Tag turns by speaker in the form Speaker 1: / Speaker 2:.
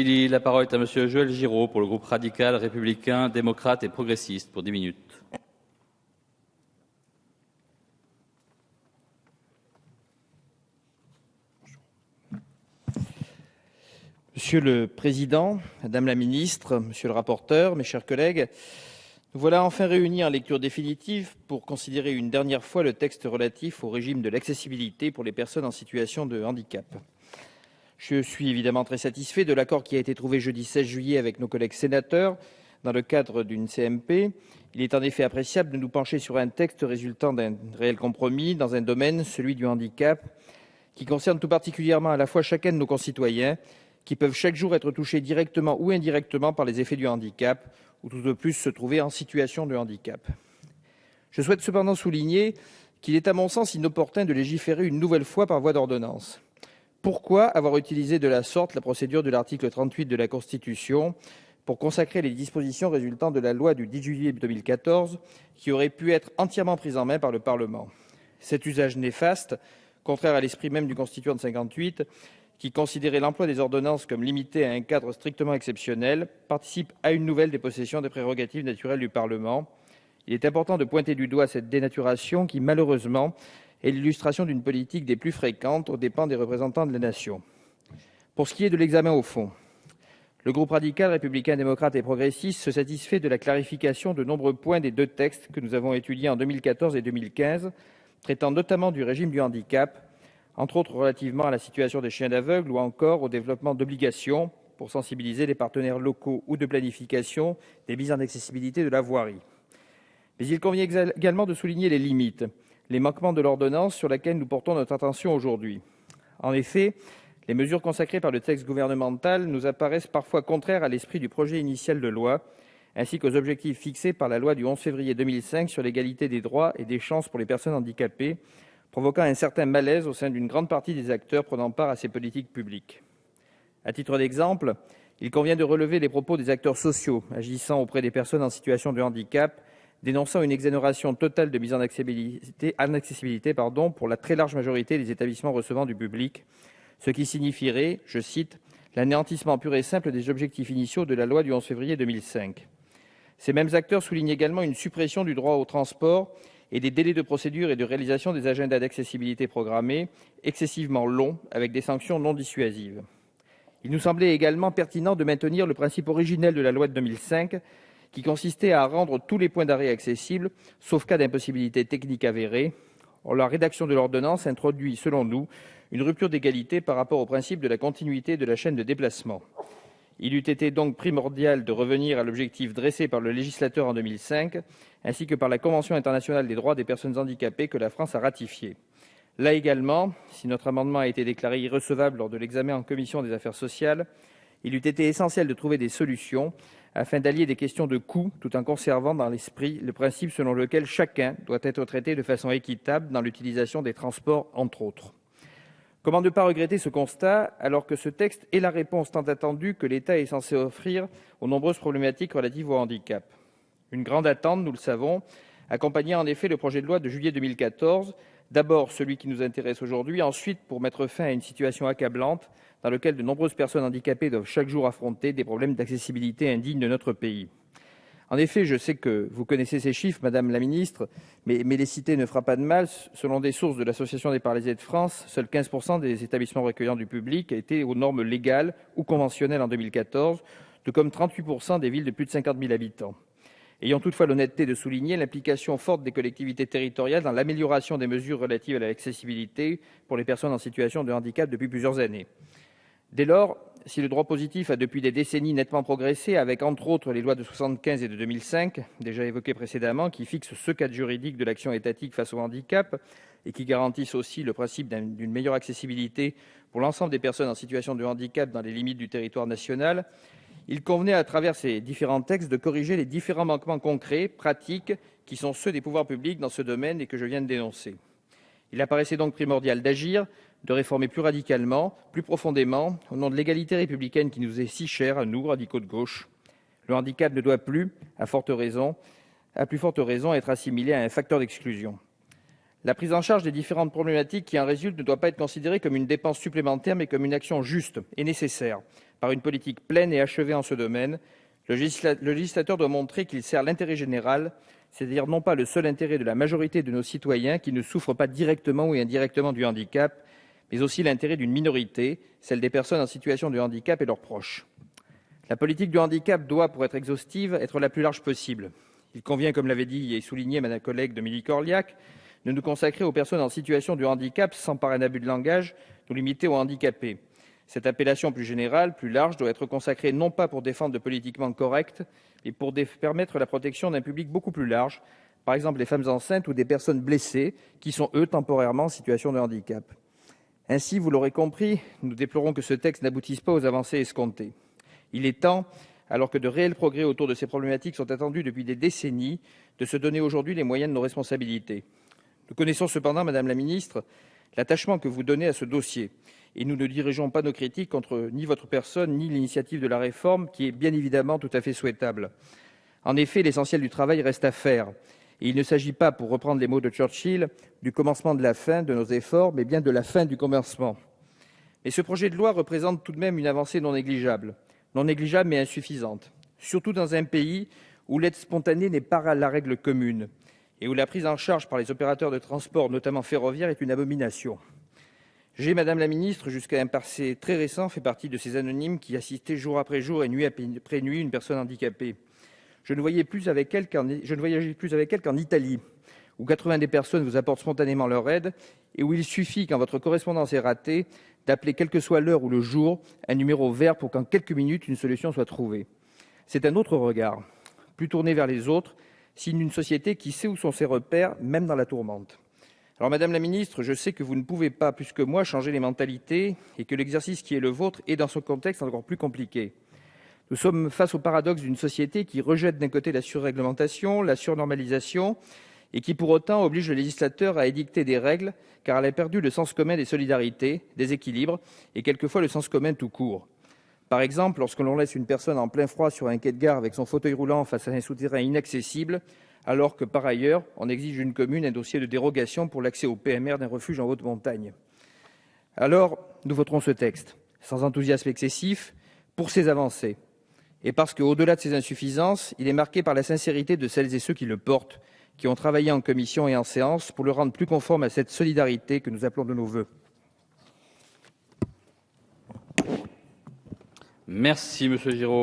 Speaker 1: La parole est à Monsieur Joël Giraud pour le groupe radical, républicain, démocrate et progressiste pour 10 minutes.
Speaker 2: Monsieur le Président, Madame la Ministre, Monsieur le rapporteur, mes chers collègues, nous voilà enfin réunis en lecture définitive pour considérer une dernière fois le texte relatif au régime de l'accessibilité pour les personnes en situation de handicap. Je suis évidemment très satisfait de l'accord qui a été trouvé jeudi 16 juillet avec nos collègues sénateurs dans le cadre d'une CMP. Il est en effet appréciable de nous pencher sur un texte résultant d'un réel compromis dans un domaine, celui du handicap, qui concerne tout particulièrement à la fois chacun de nos concitoyens, qui peuvent chaque jour être touchés directement ou indirectement par les effets du handicap, ou tout de plus se trouver en situation de handicap. Je souhaite cependant souligner qu'il est à mon sens inopportun de légiférer une nouvelle fois par voie d'ordonnance. Pourquoi avoir utilisé de la sorte la procédure de l'article 38 de la Constitution pour consacrer les dispositions résultant de la loi du 10 juillet 2014 qui auraient pu être entièrement prises en main par le Parlement ? Cet usage néfaste, contraire à l'esprit même du Constituant de 58, qui considérait l'emploi des ordonnances comme limité à un cadre strictement exceptionnel, participe à une nouvelle dépossession des prérogatives naturelles du Parlement. Il est important de pointer du doigt cette dénaturation qui, malheureusement, est l'illustration d'une politique des plus fréquentes aux dépens des représentants de la nation. Pour ce qui est de l'examen au fond, le groupe radical, républicain, démocrate et progressiste se satisfait de la clarification de nombreux points des deux textes que nous avons étudiés en 2014 et 2015, traitant notamment du régime du handicap, entre autres relativement à la situation des chiens d'aveugles ou encore au développement d'obligations pour sensibiliser les partenaires locaux ou de planification des mises en accessibilité de la voirie. Mais il convient également de souligner les limites, les manquements de l'ordonnance sur laquelle nous portons notre attention aujourd'hui. En effet, les mesures consacrées par le texte gouvernemental nous apparaissent parfois contraires à l'esprit du projet initial de loi, ainsi qu'aux objectifs fixés par la loi du 11 février 2005 sur l'égalité des droits et des chances pour les personnes handicapées, provoquant un certain malaise au sein d'une grande partie des acteurs prenant part à ces politiques publiques. À titre d'exemple, il convient de relever les propos des acteurs sociaux agissant auprès des personnes en situation de handicap, dénonçant une exonération totale de mise en accessibilité pour la très large majorité des établissements recevant du public, ce qui signifierait, je cite, « l'anéantissement pur et simple des objectifs initiaux de la loi du 11 février 2005 ». Ces mêmes acteurs soulignent également une suppression du droit au transport et des délais de procédure et de réalisation des agendas d'accessibilité programmés excessivement longs, avec des sanctions non dissuasives. Il nous semblait également pertinent de maintenir le principe originel de la loi de 2005, qui consistait à rendre tous les points d'arrêt accessibles, sauf cas d'impossibilité technique avérée. Or, la rédaction de l'ordonnance introduit, selon nous, une rupture d'égalité par rapport au principe de la continuité de la chaîne de déplacement. Il eût été donc primordial de revenir à l'objectif dressé par le législateur en 2005, ainsi que par la Convention internationale des droits des personnes handicapées que la France a ratifiée. Là également, si notre amendement a été déclaré irrecevable lors de l'examen en commission des affaires sociales, il eût été essentiel de trouver des solutions afin d'allier des questions de coût tout en conservant dans l'esprit le principe selon lequel chacun doit être traité de façon équitable dans l'utilisation des transports, entre autres. Comment ne pas regretter ce constat alors que ce texte est la réponse tant attendue que l'État est censé offrir aux nombreuses problématiques relatives au handicap ? Une grande attente, nous le savons, accompagnait en effet le projet de loi de juillet 2014, d'abord celui qui nous intéresse aujourd'hui, ensuite pour mettre fin à une situation accablante dans laquelle de nombreuses personnes handicapées doivent chaque jour affronter des problèmes d'accessibilité indignes de notre pays. En effet, je sais que vous connaissez ces chiffres, Madame la Ministre, mais les citer ne fera pas de mal. Selon des sources de l'Association des paralysés de France, seuls 15% des établissements recueillant du public étaient aux normes légales ou conventionnelles en 2014, tout comme 38% des villes de plus de 50 000 habitants. Ayant toutefois l'honnêteté de souligner l'implication forte des collectivités territoriales dans l'amélioration des mesures relatives à l'accessibilité pour les personnes en situation de handicap depuis plusieurs années. Dès lors, si le droit positif a depuis des décennies nettement progressé, avec entre autres les lois de 1975 et de 2005, déjà évoquées précédemment, qui fixent ce cadre juridique de l'action étatique face au handicap et qui garantissent aussi le principe d'une meilleure accessibilité pour l'ensemble des personnes en situation de handicap dans les limites du territoire national, il convenait à travers ces différents textes de corriger les différents manquements concrets, pratiques, qui sont ceux des pouvoirs publics dans ce domaine et que je viens de dénoncer. Il apparaissait donc primordial d'agir, de réformer plus radicalement, plus profondément, au nom de l'égalité républicaine qui nous est si chère à nous, radicaux de gauche. Le handicap ne doit plus, à plus forte raison, être assimilé à un facteur d'exclusion. La prise en charge des différentes problématiques qui en résultent ne doit pas être considérée comme une dépense supplémentaire, mais comme une action juste et nécessaire par une politique pleine et achevée en ce domaine. Le législateur doit montrer qu'il sert l'intérêt général, c'est-à-dire non pas le seul intérêt de la majorité de nos citoyens qui ne souffrent pas directement ou indirectement du handicap, mais aussi l'intérêt d'une minorité, celle des personnes en situation de handicap et leurs proches. La politique du handicap doit, pour être exhaustive, être la plus large possible. Il convient, comme l'avait dit et souligné ma collègue Dominique Orliac, de nous consacrer aux personnes en situation de handicap sans, par un abus de langage, nous limiter aux handicapés. Cette appellation plus générale, plus large, doit être consacrée non pas pour défendre de politiquement correct, mais pour permettre la protection d'un public beaucoup plus large, par exemple les femmes enceintes ou des personnes blessées qui sont, eux, temporairement en situation de handicap. Ainsi, vous l'aurez compris, nous déplorons que ce texte n'aboutisse pas aux avancées escomptées. Il est temps, alors que de réels progrès autour de ces problématiques sont attendus depuis des décennies, de se donner aujourd'hui les moyens de nos responsabilités. Nous connaissons cependant, Madame la Ministre, l'attachement que vous donnez à ce dossier, et nous ne dirigeons pas nos critiques contre ni votre personne, ni l'initiative de la réforme, qui est bien évidemment tout à fait souhaitable. En effet, l'essentiel du travail reste à faire, et il ne s'agit pas, pour reprendre les mots de Churchill, du commencement de la fin de nos efforts, mais bien de la fin du commencement. Mais ce projet de loi représente tout de même une avancée non négligeable mais insuffisante, surtout dans un pays où l'aide spontanée n'est pas la règle commune et où la prise en charge par les opérateurs de transport, notamment ferroviaires, est une abomination. J'ai, Madame la Ministre, jusqu'à un passé très récent, fait partie de ces anonymes qui assistaient jour après jour et nuit après nuit une personne handicapée. Je ne voyageais plus avec elle qu'en Italie, où 80 des personnes vous apportent spontanément leur aide et où il suffit, quand votre correspondance est ratée, d'appeler, quelle que soit l'heure ou le jour, un numéro vert pour qu'en quelques minutes, une solution soit trouvée. C'est un autre regard, plus tourné vers les autres, signe d'une société qui sait où sont ses repères, même dans la tourmente. Alors, Madame la Ministre, je sais que vous ne pouvez pas, plus que moi, changer les mentalités et que l'exercice qui est le vôtre est, dans ce contexte, encore plus compliqué. Nous sommes face au paradoxe d'une société qui rejette d'un côté la surréglementation, la surnormalisation, et qui pour autant oblige le législateur à édicter des règles, car elle a perdu le sens commun des solidarités, des équilibres, et quelquefois le sens commun tout court. Par exemple, lorsque l'on laisse une personne en plein froid sur un quai de gare avec son fauteuil roulant face à un souterrain inaccessible, alors que par ailleurs, on exige d'une commune un dossier de dérogation pour l'accès au PMR d'un refuge en haute montagne. Alors, nous voterons ce texte, sans enthousiasme excessif, pour ses avancées, et parce qu'au-delà de ses insuffisances, il est marqué par la sincérité de celles et ceux qui le portent, qui ont travaillé en commission et en séance pour le rendre plus conforme à cette solidarité que nous appelons de nos voeux.
Speaker 1: Merci, Monsieur Giraud.